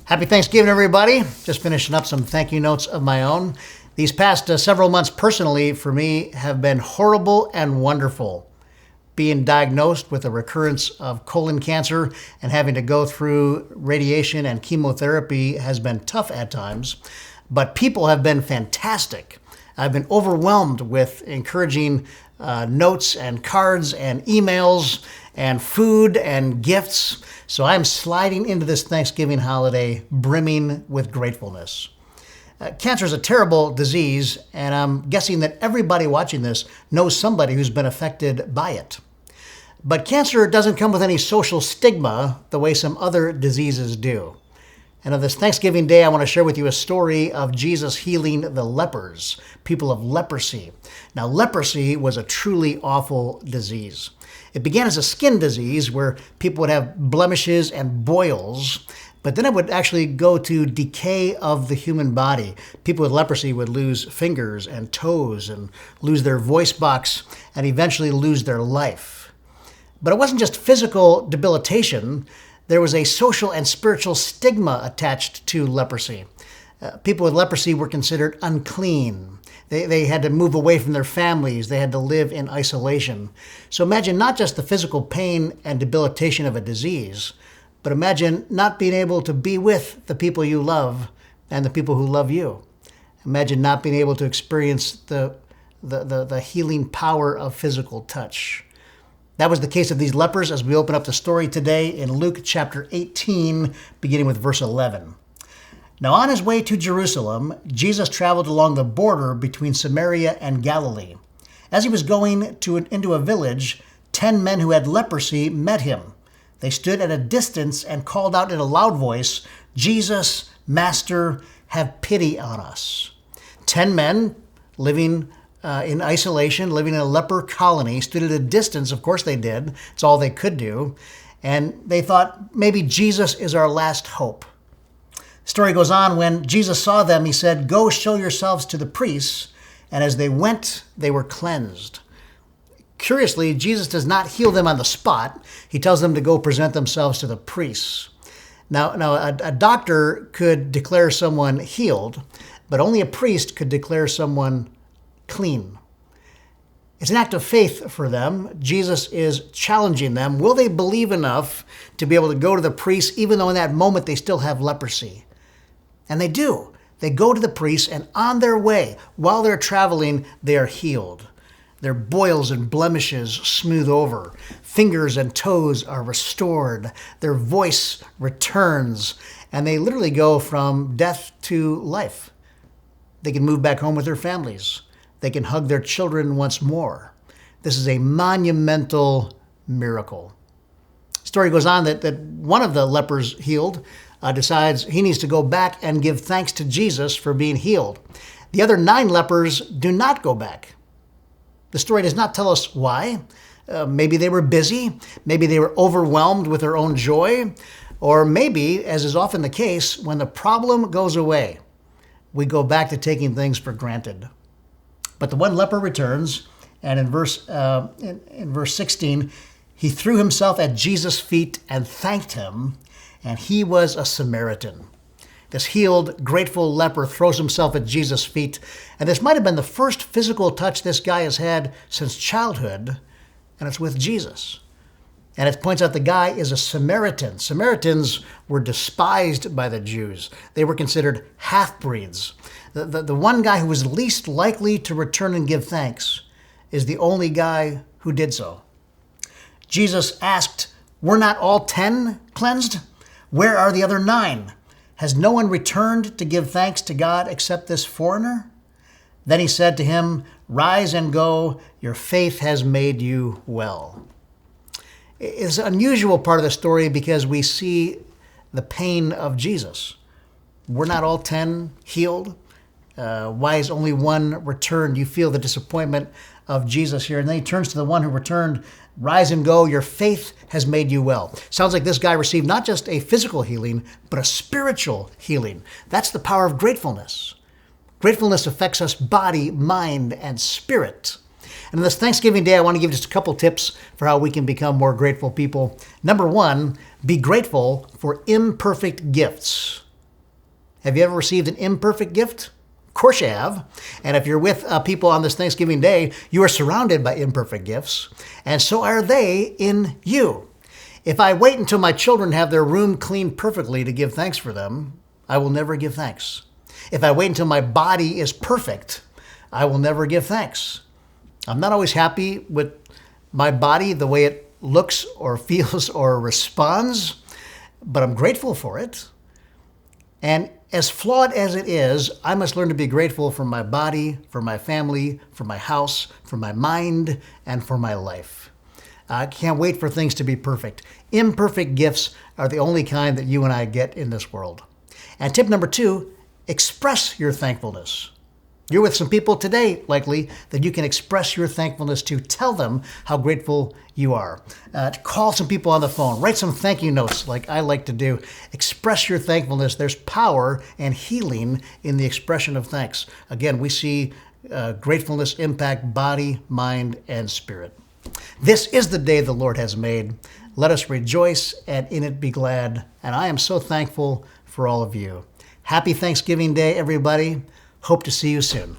Happy Thanksgiving, everybody. Just finishing up some thank you notes of my own. These past several months personally for me have been horrible and wonderful. Being diagnosed with a recurrence of colon cancer and having to go through radiation and chemotherapy has been tough at times, but people have been fantastic. I've been overwhelmed with encouraging notes and cards and emails and food and gifts. So I'm sliding into this Thanksgiving holiday brimming with gratefulness. Cancer is a terrible disease, and I'm guessing that everybody watching this knows somebody who's been affected by it. But cancer doesn't come with any social stigma the way some other diseases do. And on this Thanksgiving Day, I want to share with you a story of Jesus healing the lepers, people of leprosy. Now, leprosy was a truly awful disease. It began as a skin disease where people would have blemishes and boils, but then it would actually go to decay of the human body. People with leprosy would lose fingers and toes and lose their voice box and eventually lose their life. But it wasn't just physical debilitation. There was a social and spiritual stigma attached to leprosy. People with leprosy were considered unclean. They had to move away from their families. They had to live in isolation. So imagine not just the physical pain and debilitation of a disease, but imagine not being able to be with the people you love and the people who love you. Imagine not being able to experience the healing power of physical touch. That was the case of these lepers as we open up the story today in Luke chapter 18, beginning with verse 11. Now on his way to Jerusalem, Jesus traveled along the border between Samaria and Galilee. As he was going into a village, 10 men who had leprosy met him. They stood at a distance and called out in a loud voice, "Jesus, Master, have pity on us." 10 men living in isolation, living in a leper colony, stood at a distance. Of course they did. It's all they could do. And they thought, maybe Jesus is our last hope. The story goes on, when Jesus saw them, he said, "Go show yourselves to the priests." And as they went, they were cleansed. Curiously, Jesus does not heal them on the spot. He tells them to go present themselves to the priests. Now a doctor could declare someone healed, but only a priest could declare someone clean. It's an act of faith for them. Jesus is challenging them. Will they believe enough to be able to go to the priest, even though in that moment they still have leprosy? And they do. They go to the priest, and on their way, while they're traveling, they are healed. Their boils and blemishes smooth over. Fingers and toes are restored. Their voice returns, and they literally go from death to life. They can move back home with their families. They can hug their children once more. This is a monumental miracle. The story goes on that one of the lepers healed decides he needs to go back and give thanks to Jesus for being healed. The other 9 lepers do not go back. The story does not tell us why. Maybe they were busy. Maybe they were overwhelmed with their own joy. Or maybe, as is often the case, when the problem goes away, we go back to taking things for granted. But the one leper returns, and in verse 16, he threw himself at Jesus' feet and thanked him, and he was a Samaritan. This healed, grateful leper throws himself at Jesus' feet, and this might have been the first physical touch this guy has had since childhood, and it's with Jesus. And it points out the guy is a Samaritan. Samaritans were despised by the Jews. They were considered half-breeds. The one guy who was least likely to return and give thanks is the only guy who did so. Jesus asked, "Were not all 10 cleansed? Where are the other 9? Has no one returned to give thanks to God except this foreigner?" Then he said to him, "Rise and go. Your faith has made you well." It's an unusual part of the story because we see the pain of Jesus. We're not all 10 healed. Why is only one returned? You feel the disappointment of Jesus here. And then he turns to the one who returned, "Rise and go. Your faith has made you well." Sounds like this guy received not just a physical healing, but a spiritual healing. That's the power of gratefulness. Gratefulness affects us body, mind, and spirit. And on this Thanksgiving Day, I want to give just a couple tips for how we can become more grateful people. Number one, be grateful for imperfect gifts. Have you ever received an imperfect gift? Of course you have. And if you're with people on this Thanksgiving Day, you are surrounded by imperfect gifts, and so are they in you. If I wait until my children have their room cleaned perfectly to give thanks for them, I will never give thanks. If I wait until my body is perfect, I will never give thanks. I'm not always happy with my body, the way it looks or feels or responds, but I'm grateful for it. And as flawed as it is, I must learn to be grateful for my body, for my family, for my house, for my mind, and for my life. I can't wait for things to be perfect. Imperfect gifts are the only kind that you and I get in this world. And tip number 2, express your thankfulness. You're with some people today, likely, that you can express your thankfulness to. Tell them how grateful you are. Call some people on the phone. Write some thank you notes like I like to do. Express your thankfulness. There's power and healing in the expression of thanks. Again, we see gratefulness impact body, mind, and spirit. This is the day the Lord has made. Let us rejoice and in it be glad. And I am so thankful for all of you. Happy Thanksgiving Day, everybody. Hope to see you soon.